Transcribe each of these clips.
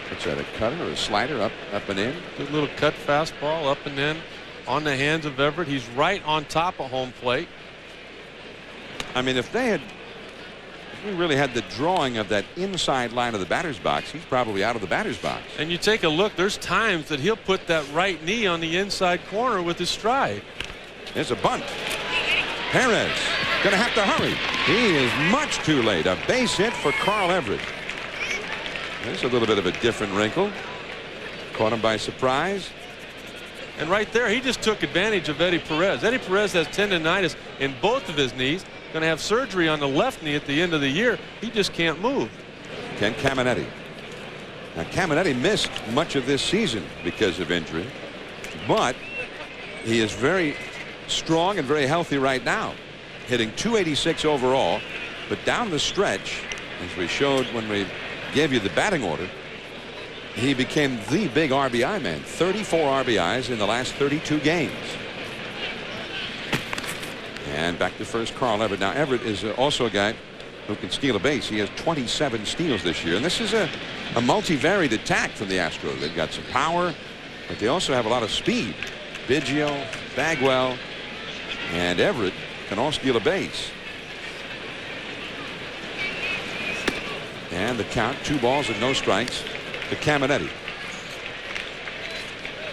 What's that, a cutter or a slider? Up and in? Good little cut fastball up and in on the hands of Everett. He's right on top of home plate. I mean, if we really had the drawing of that inside line of the batter's box, he's probably out of the batter's box. And you take a look, there's times that he'll put that right knee on the inside corner with his stride. There's a bunt. Perez going to have to hurry. He is much too late. A base hit for Carl Everett. There's a little bit of a different wrinkle. Caught him by surprise. And right there, he just took advantage of Eddie Perez. Eddie Perez has tendonitis in both of his knees. Going to have surgery on the left knee at the end of the year. He just can't move. Ken Caminetti. Now, Caminetti missed much of this season because of injury, but he is very strong and very healthy right now, hitting .286 overall. But down the stretch, as we showed when we gave you the batting order, he became the big RBI man. 34 RBIs in the last 32 games. And back to first, Carl Everett. Now, Everett is also a guy who can steal a base. He has 27 steals this year. And this is a multivariate attack from the Astros. They've got some power, but they also have a lot of speed. Biggio, Bagwell, and Everett can all steal a base. And the count, 2 balls and no strikes to Caminetti.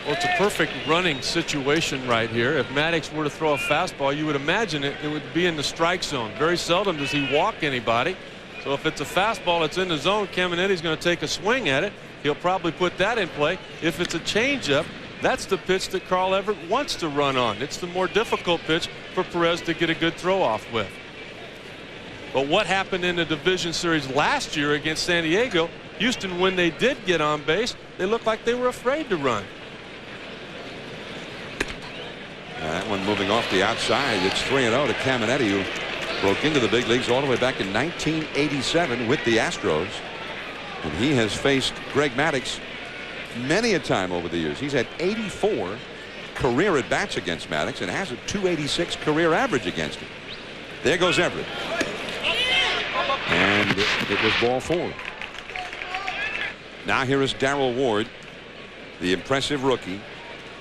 Well, it's a perfect running situation right here. If Maddox were to throw a fastball, you would imagine it would be in the strike zone. Very seldom does he walk anybody. So if it's a fastball that's in the zone, Caminetti's going to take a swing at it. He'll probably put that in play. If it's a changeup, that's the pitch that Carl Everett wants to run on. It's the more difficult pitch for Perez to get a good throw off with. But what happened in the division series last year against San Diego, Houston, when they did get on base, they looked like they were afraid to run. That one moving off the outside. It's 3-0 to Caminetti, who broke into the big leagues all the way back in 1987 with the Astros. And he has faced Greg Maddux many a time over the years. He's had 84 career at bats against Maddux and has a .286 career average against him. There goes Everett. And it was ball 4. Now here is Darrell Ward, the impressive rookie.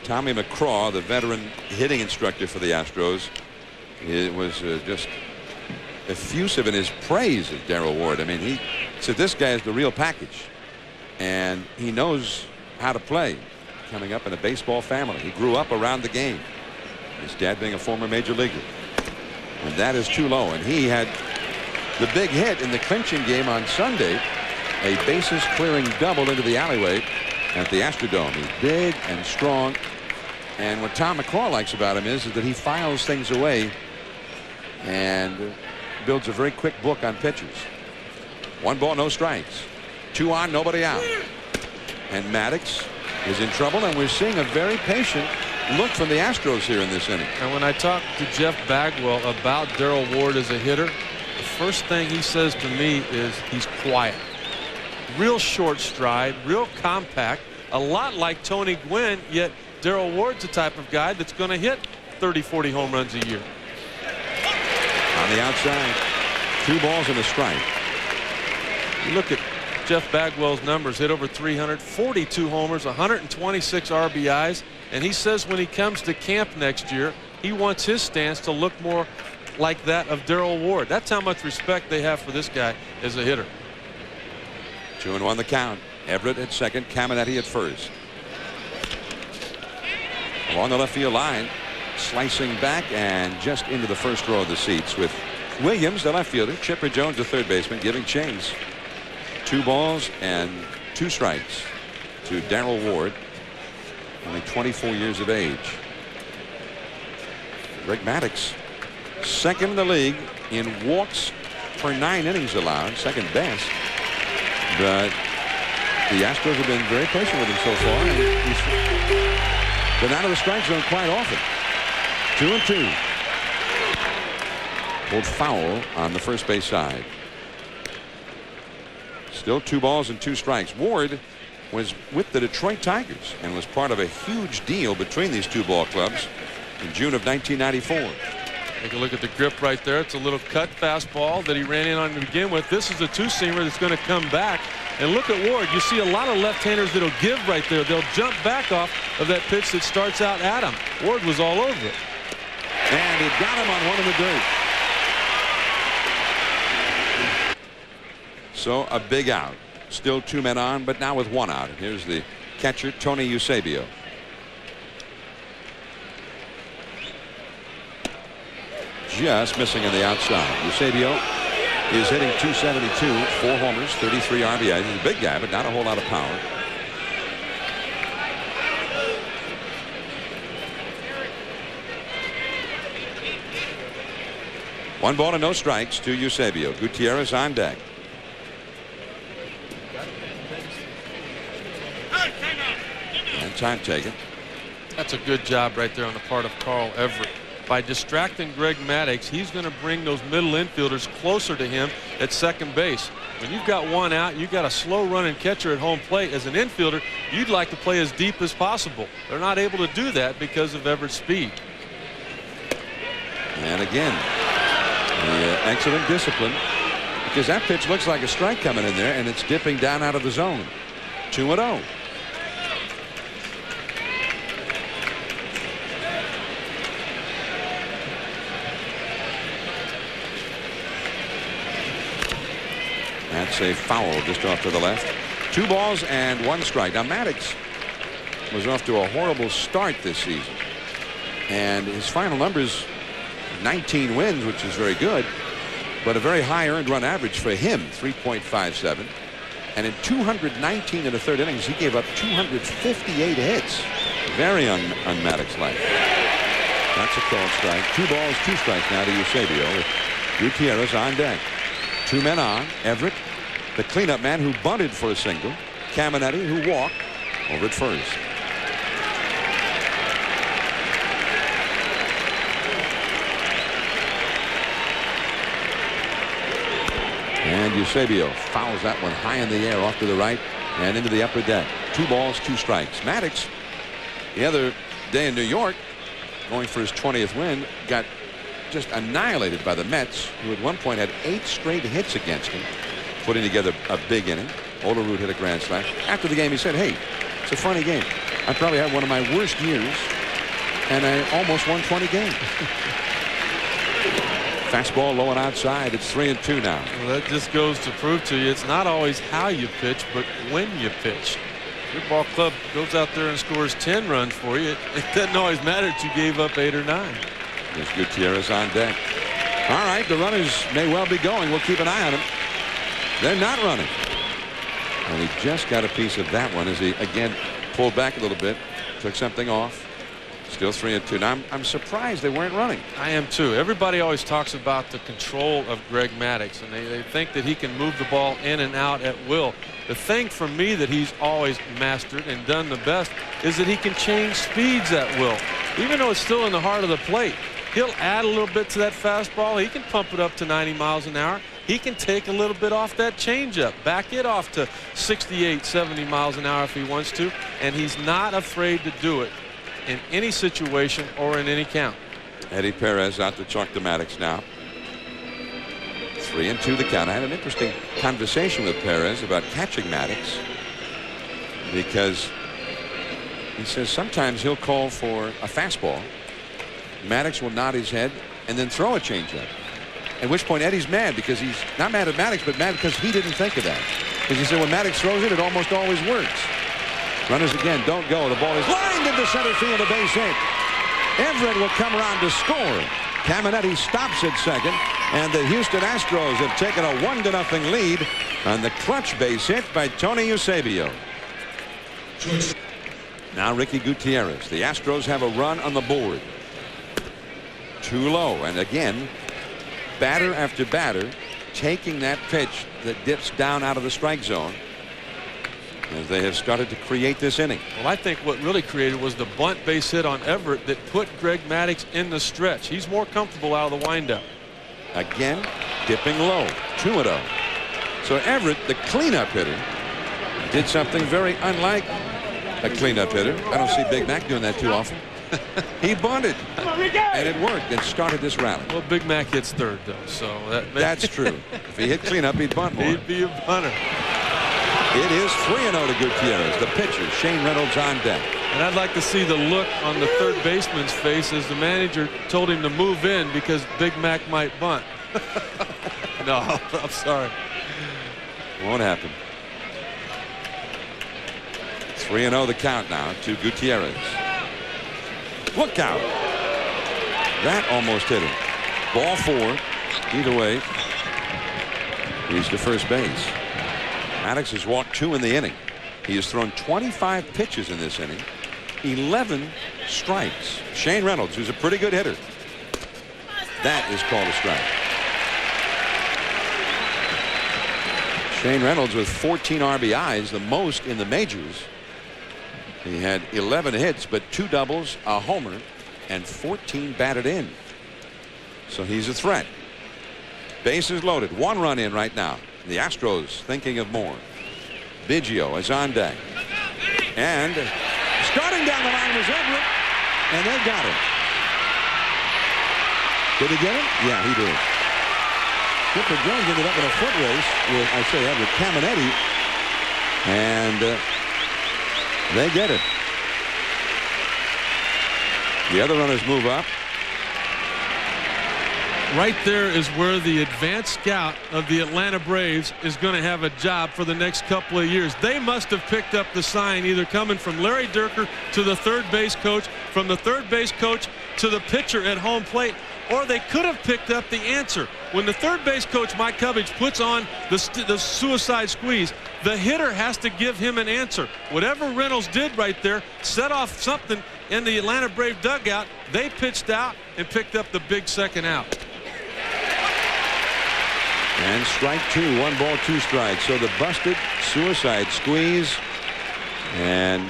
Tommy McCraw, the veteran hitting instructor for the Astros, it was just effusive in his praise of Darrell Ward. I mean, he said this guy is the real package, and he knows how to play. Coming up in a baseball family, he grew up around the game, his dad being a former major leaguer. And that is too low. And he had the big hit in the clinching game on Sunday, a bases clearing double into the alleyway at the Astrodome. He's big and strong. And what Tom McCraw likes about him is that he files things away and builds a very quick book on pitchers. 1 ball, no strikes. 2 on, nobody out. And Maddux is in trouble, and we're seeing a very patient look from the Astros here in this inning. And when I talked to Jeff Bagwell about Darrell Ward as a hitter, the first thing he says to me is he's quiet. Real short stride, real compact, a lot like Tony Gwynn, yet Darrell Ward's the type of guy that's going to hit 30-40 home runs a year. On the outside, 2 balls and a strike. You look at Jeff Bagwell's numbers, hit over 300, 42 homers, 126 RBIs, and he says when he comes to camp next year, he wants his stance to look more like that of Darrell Ward. That's how much respect they have for this guy as a hitter. 2-1 the count. Everett at second, Caminetti at first. Along the left field line, slicing back and just into the first row of the seats with Williams, the left fielder, Chipper Jones, the third baseman, giving chase. 2 balls and 2 strikes to Darrell Ward, only 24 years of age. Greg Maddux, second in the league in walks per 9 innings allowed, second best. But the Astros have been very patient with him so far, and he's been out of the strike zone quite often. 2-2. Pulled foul on the first base side. Still 2 balls and 2 strikes. Ward was with the Detroit Tigers and was part of a huge deal between these 2 ball clubs in June of 1994. Take a look at the grip right there. It's a little cut fastball that he ran in on to begin with. This is a 2-seamer that's going to come back And look at Ward. You see a lot of left-handers that'll give right there. They'll jump back off of that pitch that starts out at him. Ward was all over it. And he got him on one in the dirt. So a big out. Still 2 men on, but now with 1 out. Here's the catcher, Tony Eusebio. Just missing on the outside. Eusebio is hitting .272, 4 homers, 33 RBIs. He's a big guy, but not a whole lot of power. One ball and no strikes to Eusebio. Gutierrez on deck. And time taken. That's a good job right there on the part of Carl Everett. By distracting Greg Maddux, he's going to bring those middle infielders closer to him at second base. When you've got 1 out, you've got a slow running catcher at home plate. As an infielder, you'd like to play as deep as possible. They're not able to do that because of Everett's speed. And again, the excellent discipline, because that pitch looks like a strike coming in there, and it's dipping down out of the zone. 2-0. That's a foul just off to the left. 2 balls and 1 strike. Now Maddux was off to a horrible start this season, and his final numbers, 19 wins, which is very good, but a very high earned run average for him, 3.57. And in 219 in the 3rd innings, he gave up 258 hits. Very un-Maddux-like. That's a called strike. 2 balls, 2 strikes now to Eusebio with Gutierrez on deck. 2 men on. Everett, the cleanup man who bunted for a single. Caminetti, who walked over at first. And Eusebio fouls that one high in the air off to the right and into the upper deck. 2 balls, 2 strikes. Maddux, the other day in New York, going for his 20th win, got just annihilated by the Mets, who at one point had 8 straight hits against him, putting together a big inning. Olerud hit a grand slam. After the game, he said, "Hey, it's a funny game. I probably had one of my worst years, and I almost won 20 games." Fastball low and outside. It's 3-2 now. Well, that just goes to prove to you it's not always how you pitch, but when you pitch. Your ball club goes out there and scores 10 runs for you. It doesn't always matter if you gave up 8 or 9. There's Gutierrez on deck. All right, the runners may well be going. We'll keep an eye on them. They're not running. And he just got a piece of that one as he again pulled back a little bit, took something off. Still 3-2. Now I'm surprised they weren't running. I am too. Everybody always talks about the control of Greg Maddux, and they think that he can move the ball in and out at will. The thing for me that he's always mastered and done the best is that he can change speeds at will. Even though it's still in the heart of the plate, he'll add a little bit to that fastball. He can pump it up to 90 miles an hour. He can take a little bit off that changeup, back it off to 68, 70 miles an hour if he wants to, and he's not afraid to do it in any situation or in any count. Eddie Perez out to chalk the Maddux now. 3-2 the count. I had an interesting conversation with Perez about catching Maddux, because he says sometimes he'll call for a fastball. Maddux will nod his head and then throw a changeup. At which point Eddie's mad, because he's not mad at Maddux, but mad because he didn't think of that. Because he said when Maddux throws it, it almost always works. Runners again don't go. The ball is lined into center field, a base hit. Everett will come around to score. Caminetti stops at second, and the Houston Astros have taken a 1-0 lead on the clutch base hit by Tony Eusebio. Now Ricky Gutierrez. The Astros have a run on the board. Too low, and again, batter after batter taking that pitch that dips down out of the strike zone, as they have started to create this inning. Well, I think what really created was the bunt base hit on Everett that put Greg Maddux in the stretch. He's more comfortable out of the windup. Again, dipping low. 2-0. So Everett, the cleanup hitter, did something very unlike a cleanup hitter. I don't see Big Mac doing that too often. He bunted, and it worked, and started this rally. Well, Big Mac hits third, though, so that's true. If he hit cleanup, he'd bunt more. He'd be a bunter. It is 3-0 to Gutierrez. The pitcher, Shane Reynolds, on deck. And I'd like to see the look on the third baseman's face as the manager told him to move in because Big Mac might bunt. No, I'm sorry. Won't happen. 3-0 the count now to Gutierrez. Look out. That almost hit him. Ball 4. Either way, he's to first base. Maddox has walked 2 in the inning. He has thrown 25 pitches in this inning. 11 strikes. Shane Reynolds, who's a pretty good hitter. That is called a strike. Shane Reynolds with 14 RBIs, the most in the majors. He had 11 hits, but 2 doubles, a homer, and 14 batted in. So he's a threat. Bases loaded. 1 run in right now. The Astros thinking of more. Biggio is on deck. And starting down the line was Everett, and they got him. Did he get him? Yeah, he did. Clifford Jones ended up in a foot race with, I say, Everett Caminetti, and they get it. The other runners move up. Right there is where the advanced scout of the Atlanta Braves is going to have a job for the next couple of years. They must have picked up the sign either coming from Larry Dierker to the third base coach, from the third base coach to the pitcher at home plate, or they could have picked up the answer. When the third base coach, Mike Cubbage, puts on the suicide squeeze, the hitter has to give him an answer. Whatever Reynolds did right there set off something in the Atlanta Brave dugout. They pitched out and picked up the big second out. And strike 2, 1 ball, 2 strikes. So the busted suicide squeeze, and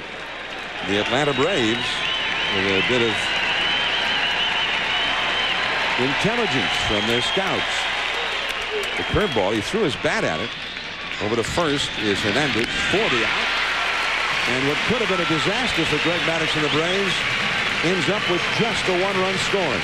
the Atlanta Braves with a bit of intelligence from their scouts. The curveball, he threw his bat at it. Over to first is Hernandez for the out. And what could have been a disaster for Greg Maddux and the Braves ends up with just a 1-run scoring.